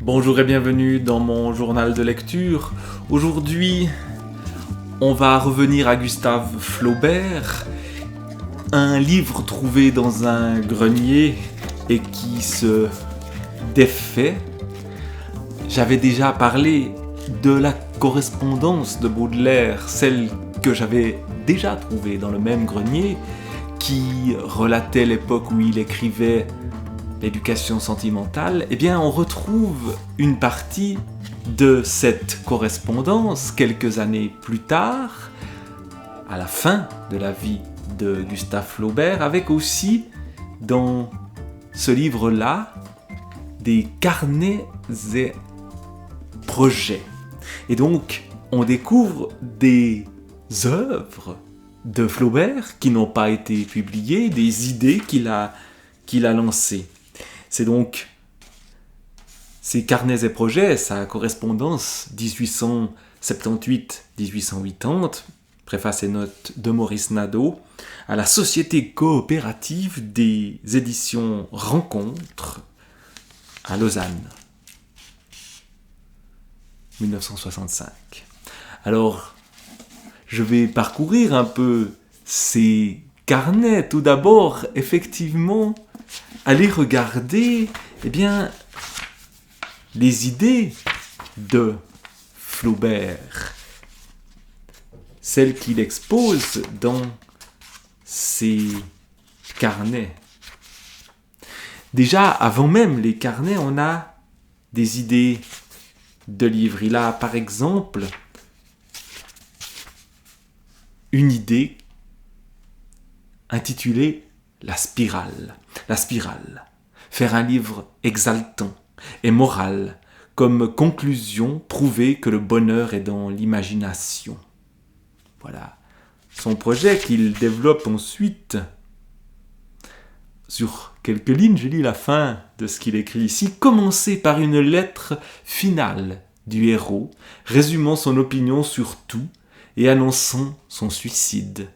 Bonjour et bienvenue dans mon journal de lecture. Aujourd'hui, on va revenir à Gustave Flaubert, un livre trouvé dans un grenier et qui se défait. J'avais déjà parlé de la correspondance de Baudelaire, celle que j'avais déjà trouvée dans le même grenier, qui relatait l'époque où il écrivait l'éducation sentimentale. Eh bien, on retrouve une partie de cette correspondance quelques années plus tard, à la fin de la vie de Gustave Flaubert, avec aussi, dans ce livre-là, des carnets et projets. Et donc, on découvre des œuvres de Flaubert qui n'ont pas été publiées, des idées qu'il a lancées. C'est donc ces carnets et projets, sa correspondance 1878-1880, préface et notes de Maurice Nadeau, à la Société coopérative des éditions Rencontres à Lausanne, 1965. Alors, je vais parcourir un peu ces carnets. Tout d'abord, effectivement, aller regarder les idées de Flaubert, celles qu'il expose dans ses carnets. Déjà, avant même les carnets, on a des idées de livres. Il a, par exemple, une idée intitulée La spirale. La spirale. Faire un livre exaltant et moral, comme conclusion prouver que le bonheur est dans l'imagination. Voilà son projet qu'il développe ensuite. Sur quelques lignes, je lis la fin de ce qu'il écrit ici. Commencer par une lettre finale du héros, résumant son opinion sur tout et annonçant son suicide.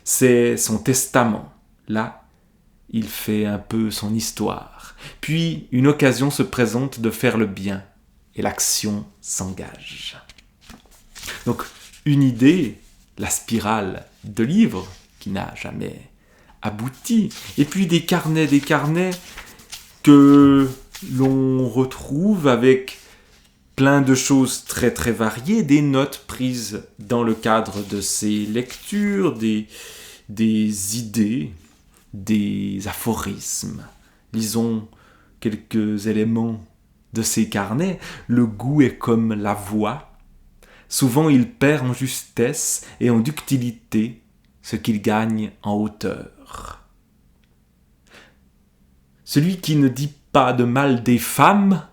C'est son testament. Là, il fait un peu son histoire. Puis, une occasion se présente de faire le bien, et l'action s'engage. Donc, une idée, la spirale de livres, qui n'a jamais abouti. Et puis des carnets que l'on retrouve avec plein de choses très très variées, des notes prises dans le cadre de ces lectures, des idées, des aphorismes. Lisons quelques éléments de ces carnets. Le goût est comme la voix. Souvent il perd en justesse et en ductilité ce qu'il gagne en hauteur. Celui qui ne dit pas de mal des femmes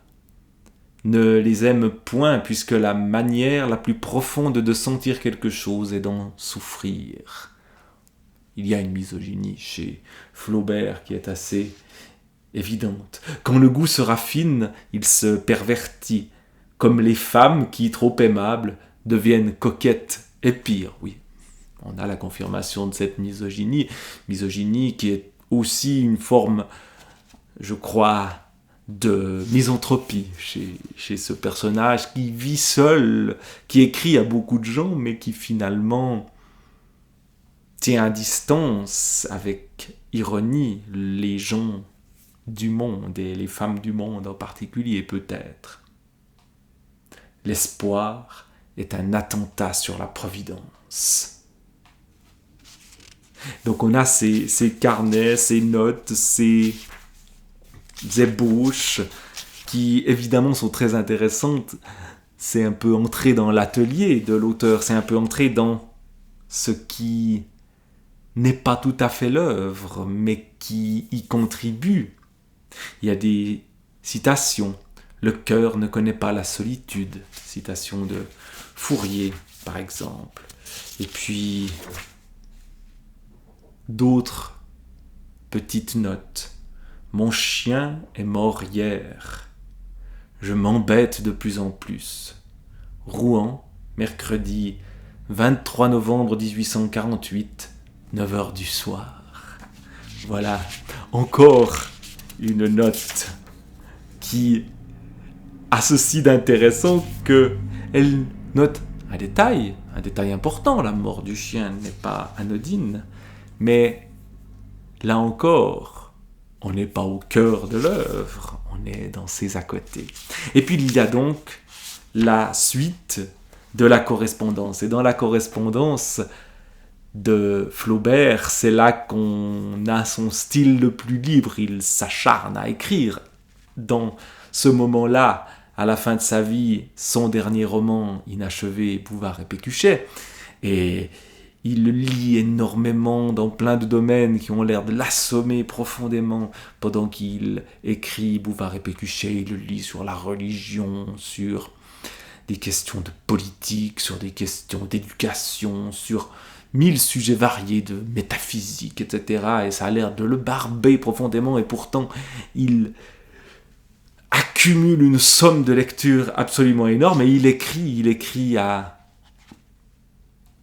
ne les aime point, puisque la manière la plus profonde de sentir quelque chose est d'en souffrir. Il y a une misogynie chez Flaubert qui est assez évidente. Quand le goût se raffine, il se pervertit, comme les femmes qui, trop aimables, deviennent coquettes et pire, oui. On a la confirmation de cette misogynie qui est aussi une forme, je crois, de misanthropie chez ce personnage qui vit seul, qui écrit à beaucoup de gens, mais qui finalement tient à distance, avec ironie, les gens du monde et les femmes du monde en particulier, peut-être. L'espoir est un attentat sur la providence. Donc on a ces carnets, ces notes, ces ébauches qui évidemment sont très intéressantes. C'est un peu entrer dans l'atelier de l'auteur, c'est un peu entrer dans ce qui n'est pas tout à fait l'œuvre, mais qui y contribue. Il y a des citations. Le cœur ne connaît pas la solitude. Citation de Fourier, par exemple. Et puis, d'autres petites notes. Mon chien est mort hier. Je m'embête de plus en plus. Rouen, mercredi 23 novembre 1848, 9h du soir. Voilà, encore une note qui a ceci d'intéressant qu'elle note un détail important. La mort du chien n'est pas anodine, mais là encore, on n'est pas au cœur de l'œuvre, on est dans ses à côté. Et puis il y a donc la suite de la correspondance. Et dans la correspondance de Flaubert, c'est là qu'on a son style le plus libre. Il s'acharne à écrire. Dans ce moment-là, à la fin de sa vie, son dernier roman inachevé, Bouvard et Pécuchet. Et il le lit énormément dans plein de domaines qui ont l'air de l'assommer profondément. Pendant qu'il écrit Bouvard et Pécuchet, il le lit sur la religion, sur des questions de politique, sur des questions d'éducation, sur 1000 sujets variés de métaphysique, etc. Et ça a l'air de le barber profondément, et pourtant il accumule une somme de lecture absolument énorme, et il écrit à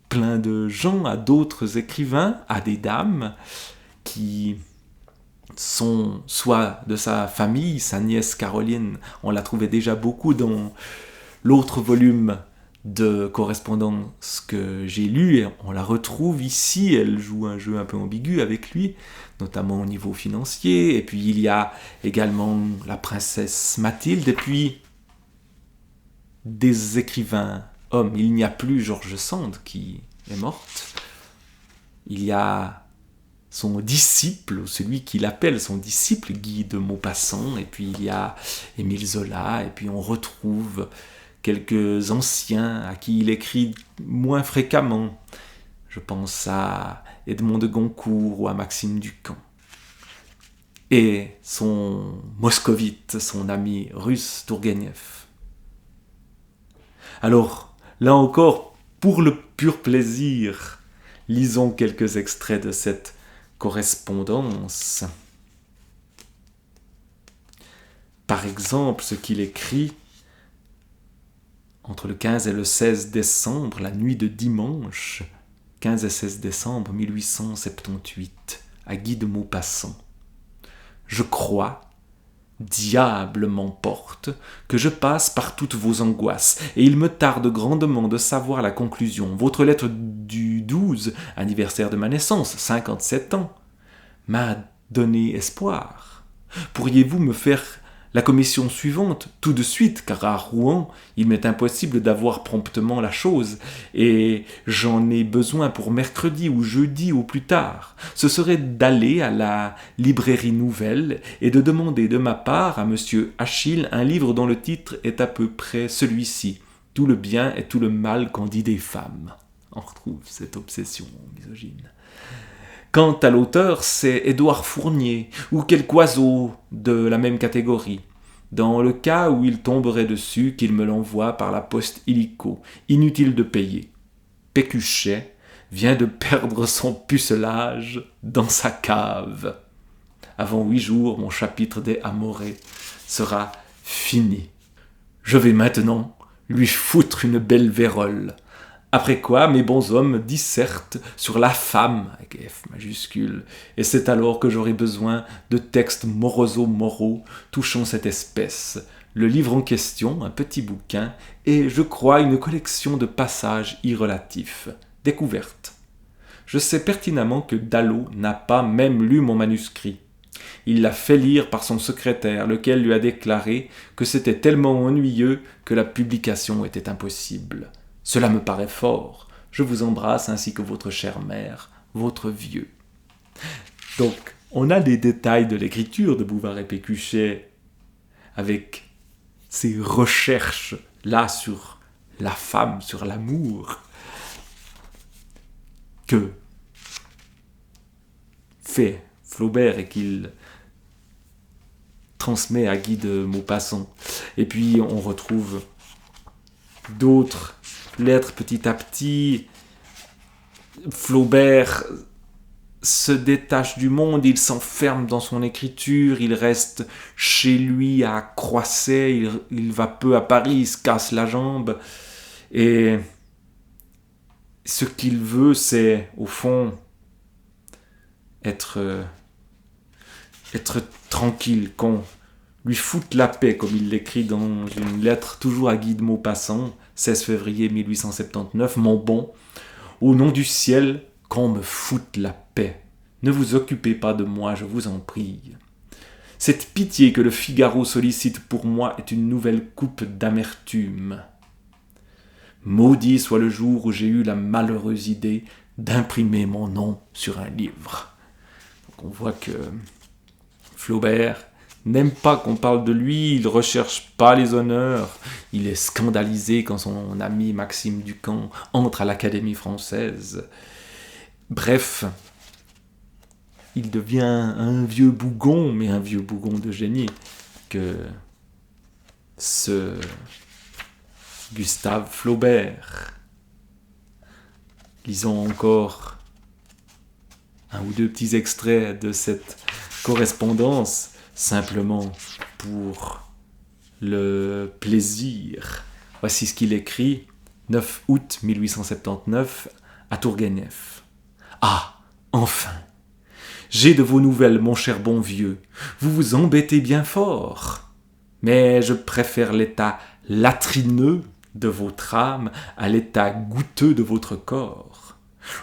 plein de gens, à d'autres écrivains, à des dames qui sont soit de sa famille, sa nièce Caroline, on la trouvait déjà beaucoup dans l'autre volume de correspondance que j'ai lu, et on la retrouve ici. Elle joue un jeu un peu ambigu avec lui, notamment au niveau financier. Et puis il y a également la princesse Mathilde, et puis des écrivains hommes. Il n'y a plus George Sand qui est morte. Il y a son disciple, ou celui qu'il appelle son disciple, Guy de Maupassant, et puis il y a Émile Zola, et puis on retrouve quelques anciens à qui il écrit moins fréquemment. Je pense à Edmond de Goncourt ou à Maxime Ducamp. Et son moscovite, son ami russe Tourgueniev. Alors, là encore, pour le pur plaisir, lisons quelques extraits de cette correspondance. Par exemple, ce qu'il écrit entre le 15 et le 16 décembre, la nuit de dimanche, 15 et 16 décembre 1878, à Guy de Maupassant. Je crois, diable m'emporte, que je passe par toutes vos angoisses, et il me tarde grandement de savoir la conclusion. Votre lettre du 12, anniversaire de ma naissance, 57 ans, m'a donné espoir. Pourriez-vous me faire la commission suivante, tout de suite, car à Rouen, il m'est impossible d'avoir promptement la chose, et j'en ai besoin pour mercredi ou jeudi au plus tard. Ce serait d'aller à la librairie nouvelle et de demander de ma part à monsieur Achille un livre dont le titre est à peu près celui-ci, « Tout le bien et tout le mal qu'en dit des femmes ». On retrouve cette obsession misogyne. Quant à l'auteur, c'est Édouard Fournier, ou quelque oiseau de la même catégorie. Dans le cas où il tomberait dessus, qu'il me l'envoie par la poste illico. Inutile de payer. Pécuchet vient de perdre son pucelage dans sa cave. Avant 8 jours, mon chapitre des Amorés sera fini. Je vais maintenant lui foutre une belle vérole. Après quoi, mes bons hommes dissertent sur la femme, avec F majuscule, et c'est alors que j'aurai besoin de textes moraux touchant cette espèce. Le livre en question, un petit bouquin, et je crois une collection de passages irrelatifs. Découverte. Je sais pertinemment que Dallot n'a pas même lu mon manuscrit. Il l'a fait lire par son secrétaire, lequel lui a déclaré que c'était tellement ennuyeux que la publication était impossible. Cela me paraît fort. Je vous embrasse ainsi que votre chère mère, votre vieux. Donc, on a des détails de l'écriture de Bouvard et Pécuchet avec ces recherches là sur la femme, sur l'amour, que fait Flaubert et qu'il transmet à Guy de Maupassant. Et puis, on retrouve d'autres lettres petit à petit. Flaubert se détache du monde, il s'enferme dans son écriture, il reste chez lui à Croisset, il va peu à Paris, il se casse la jambe, et ce qu'il veut, c'est au fond être tranquille, qu'on lui foutre la paix, comme il l'écrit dans une lettre toujours à Guy de Maupassant, 16 février 1879, mon bon, au nom du ciel, qu'on me foute la paix. Ne vous occupez pas de moi, je vous en prie. Cette pitié que le Figaro sollicite pour moi est une nouvelle coupe d'amertume. Maudit soit le jour où j'ai eu la malheureuse idée d'imprimer mon nom sur un livre. Donc on voit que Flaubert n'aime pas qu'on parle de lui, il ne recherche pas les honneurs, il est scandalisé quand son ami Maxime Ducamp entre à l'Académie française. Bref, il devient un vieux bougon, mais un vieux bougon de génie, que ce Gustave Flaubert. Lisons encore un ou deux petits extraits de cette correspondance, simplement pour le plaisir. Voici ce qu'il écrit, 9 août 1879, à Tourguenieff. « Ah, enfin! J'ai de vos nouvelles, mon cher bon vieux. Vous vous embêtez bien fort. Mais je préfère l'état latrineux de votre âme à l'état goutteux de votre corps.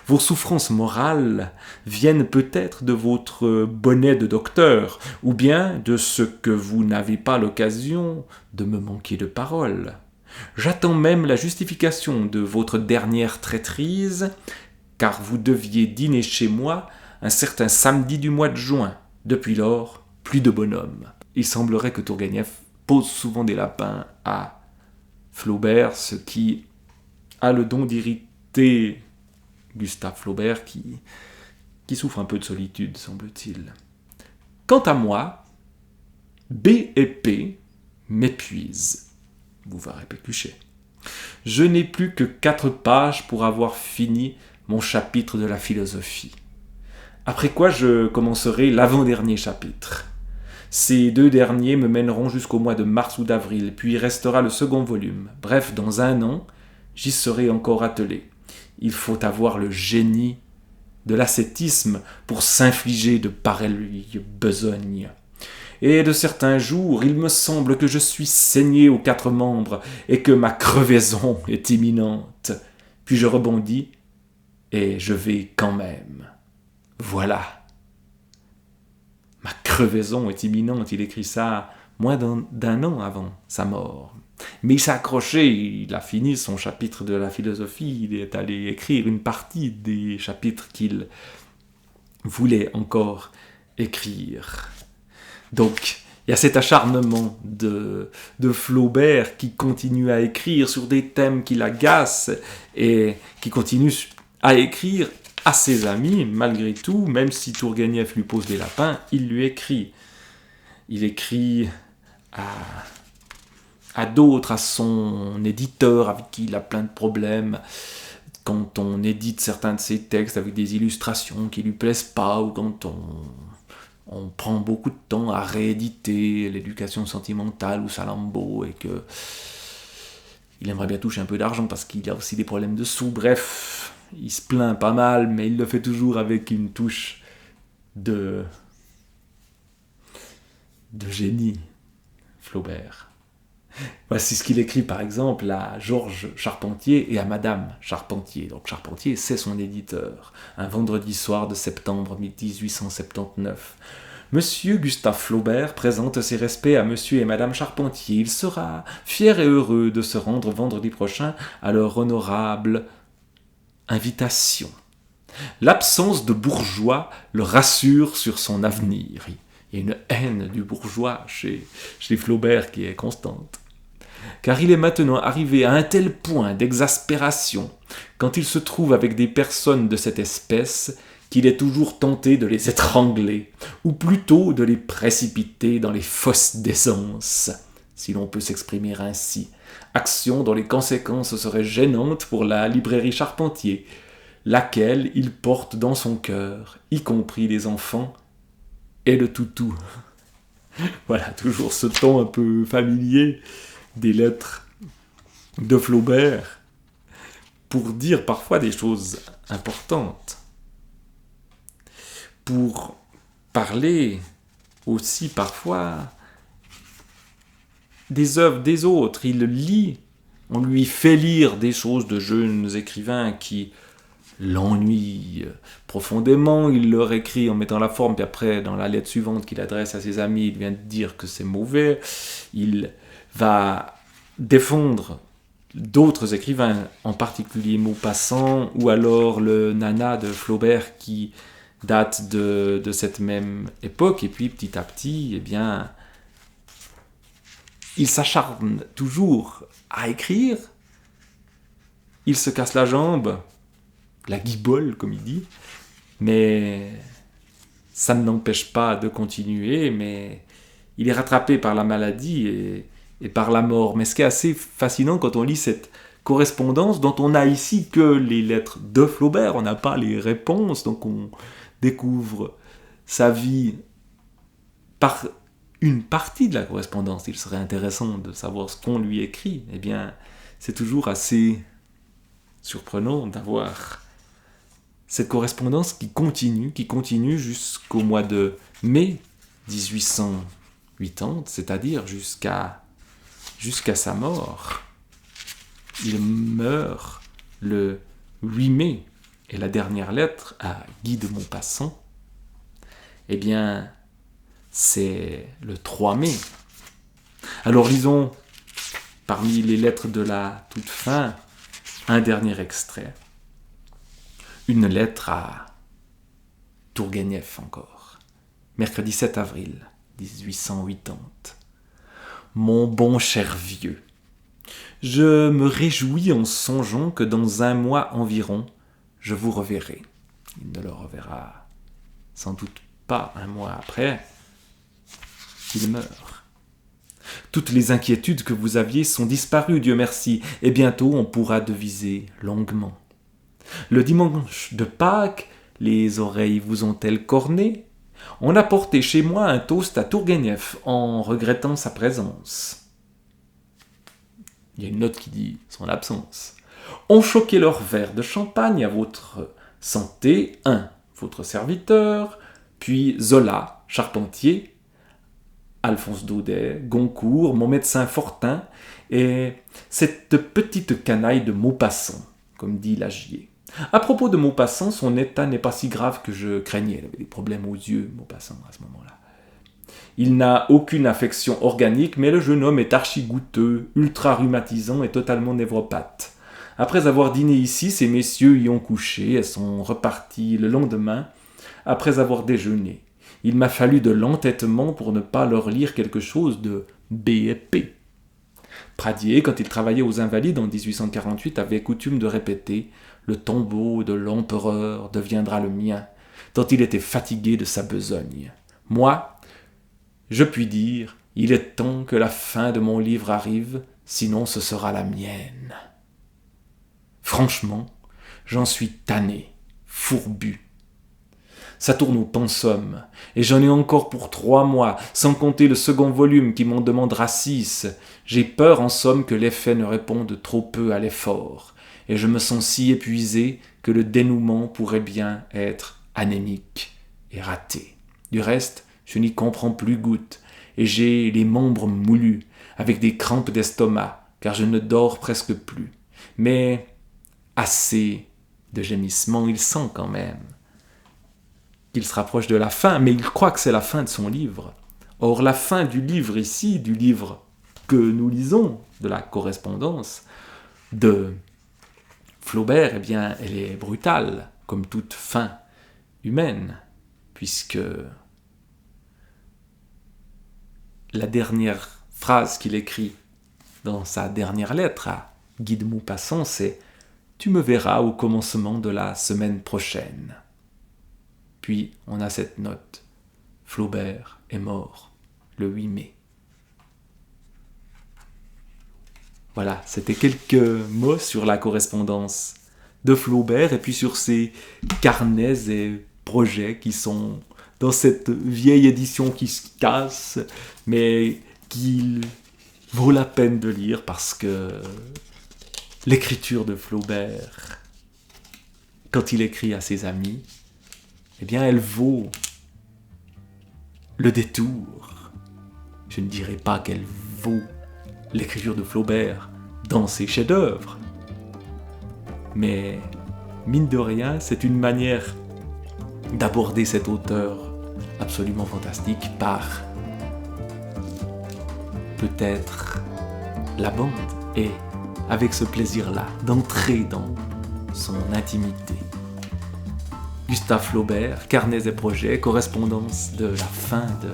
Vos souffrances morales viennent peut-être de votre bonnet de docteur, ou bien de ce que vous n'avez pas l'occasion de me manquer de parole. J'attends même la justification de votre dernière traîtrise, car vous deviez dîner chez moi un certain samedi du mois de juin. Depuis lors, plus de bonhomme. » Il semblerait que Tourguenieff pose souvent des lapins à Flaubert, ce qui a le don d'irriter Gustave Flaubert, qui souffre un peu de solitude, semble-t-il. Quant à moi, B et P m'épuisent. Bouvard et Pécuchet. Je n'ai plus que 4 pages pour avoir fini mon chapitre de la philosophie. Après quoi je commencerai l'avant-dernier chapitre. Ces 2 derniers me mèneront jusqu'au mois de mars ou d'avril, puis il restera le second volume. Bref, dans 1 an, j'y serai encore attelé. Il faut avoir le génie de l'ascétisme pour s'infliger de pareilles besognes. Et de certains jours, il me semble que je suis saigné aux 4 membres et que ma crevaison est imminente. Puis je rebondis et je vais quand même. Voilà. Ma crevaison est imminente, il écrit ça moins d'un an avant sa mort. Mais il s'est accroché, il a fini son chapitre de la philosophie, il est allé écrire une partie des chapitres qu'il voulait encore écrire. Donc, il y a cet acharnement de Flaubert qui continue à écrire sur des thèmes qui l'agacent et qui continue à écrire à ses amis, malgré tout, même si Tourguenieff lui pose des lapins, il lui écrit. Il écrit à d'autres, à son éditeur avec qui il a plein de problèmes. Quand on édite certains de ses textes avec des illustrations qui lui plaisent pas, ou quand on prend beaucoup de temps à rééditer l'éducation sentimentale ou Salammbô et que il aimerait bien toucher un peu d'argent parce qu'il a aussi des problèmes de sous. Bref, il se plaint pas mal, mais il le fait toujours avec une touche de génie, Flaubert. Voici ce qu'il écrit par exemple à Georges Charpentier et à Madame Charpentier. Donc Charpentier, c'est son éditeur. Un vendredi soir de septembre 1879. Monsieur Gustave Flaubert présente ses respects à Monsieur et Madame Charpentier. Il sera fier et heureux de se rendre vendredi prochain à leur honorable invitation. L'absence de bourgeois le rassure sur son avenir. Il y a une haine du bourgeois chez Flaubert qui est constante. Car il est maintenant arrivé à un tel point d'exaspération quand il se trouve avec des personnes de cette espèce qu'il est toujours tenté de les étrangler, ou plutôt de les précipiter dans les fosses d'essence, si l'on peut s'exprimer ainsi, action dont les conséquences seraient gênantes pour la librairie Charpentier, laquelle il porte dans son cœur, y compris les enfants et le toutou. Voilà, toujours ce ton un peu familier des lettres de Flaubert pour dire parfois des choses importantes, pour parler aussi parfois des œuvres des autres, il lit, on lui fait lire des choses de jeunes écrivains qui l'ennuient profondément, il leur écrit en mettant la forme, puis après, dans la lettre suivante qu'il adresse à ses amis, il vient de dire que c'est mauvais, il va défendre d'autres écrivains, en particulier Maupassant, ou alors le Nana de Flaubert qui date de cette même époque, et puis petit à petit, eh bien, il s'acharne toujours à écrire, il se casse la jambe, la guibole comme il dit, mais ça ne l'empêche pas de continuer, mais il est rattrapé par la maladie et par la mort. Mais ce qui est assez fascinant quand on lit cette correspondance dont on n'a ici que les lettres de Flaubert, on n'a pas les réponses, donc on découvre sa vie par une partie de la correspondance. Il serait intéressant de savoir ce qu'on lui écrit. Eh bien, c'est toujours assez surprenant d'avoir cette correspondance qui continue jusqu'au mois de mai 1880, c'est-à-dire jusqu'à sa mort. Il meurt le 8 mai, et la dernière lettre à Guy de Maupassant, eh bien, c'est le 3 mai. Alors lisons, parmi les lettres de la toute fin, un dernier extrait. Une lettre à Tourguenieff encore. Mercredi 7 avril 1880. Mon bon cher vieux, je me réjouis en songeant que dans 1 mois environ, je vous reverrai. Il ne le reverra sans doute pas 1 mois après. Il meurt. Toutes les inquiétudes que vous aviez sont disparues, Dieu merci, et bientôt on pourra deviser longuement. Le dimanche de Pâques, les oreilles vous ont-elles corné ? On a porté chez moi un toast à Tourguenieff en regrettant sa présence. Il y a une note qui dit son absence. On choquait leur verre de champagne à votre santé, votre serviteur, puis Zola, Charpentier, Alphonse Daudet, Goncourt, mon médecin Fortin, et cette petite canaille de Maupassant, comme dit Lagier. À propos de Maupassant, son état n'est pas si grave que je craignais. Il avait des problèmes aux yeux, Maupassant, à ce moment-là. Il n'a aucune affection organique, mais le jeune homme est archi-goûteux, ultra-rhumatisant et totalement névropathe. Après avoir dîné ici, ces messieurs y ont couché et sont repartis le lendemain, après avoir déjeuné. Il m'a fallu de l'entêtement pour ne pas leur lire quelque chose de B&P. Pradier, quand il travaillait aux Invalides en 1848, avait coutume de répéter « Le tombeau de l'empereur deviendra le mien », tant il était fatigué de sa besogne. Moi, je puis dire « Il est temps que la fin de mon livre arrive, sinon ce sera la mienne. » Franchement, j'en suis tanné, fourbu. Ça tourne au pensum, et j'en ai encore pour 3 mois, sans compter le second volume qui m'en demandera 6. J'ai peur en somme que l'effet ne réponde trop peu à l'effort, et je me sens si épuisé que le dénouement pourrait bien être anémique et raté. Du reste, je n'y comprends plus goutte, et j'ai les membres moulus, avec des crampes d'estomac, car je ne dors presque plus. Mais assez de gémissements, il sent quand même qu'il se rapproche de la fin, mais il croit que c'est la fin de son livre. Or, la fin du livre ici, du livre que nous lisons, de la correspondance de Flaubert, eh bien, elle est brutale, comme toute fin humaine, puisque la dernière phrase qu'il écrit dans sa dernière lettre à Guy de Maupassant, c'est « Tu me verras au commencement de la semaine prochaine ». Puis on a cette note. Flaubert est mort le 8 mai. Voilà, c'était quelques mots sur la correspondance de Flaubert et puis sur ses carnets et projets qui sont dans cette vieille édition qui se casse, mais qu'il vaut la peine de lire parce que l'écriture de Flaubert, quand il écrit à ses amis, eh bien, elle vaut le détour. Je ne dirais pas qu'elle vaut l'écriture de Flaubert dans ses chefs-d'œuvre. Mais, mine de rien, c'est une manière d'aborder cet auteur absolument fantastique par peut-être la bande, et avec ce plaisir-là d'entrer dans son intimité. Gustave Flaubert, Carnets et projets, correspondance de la fin de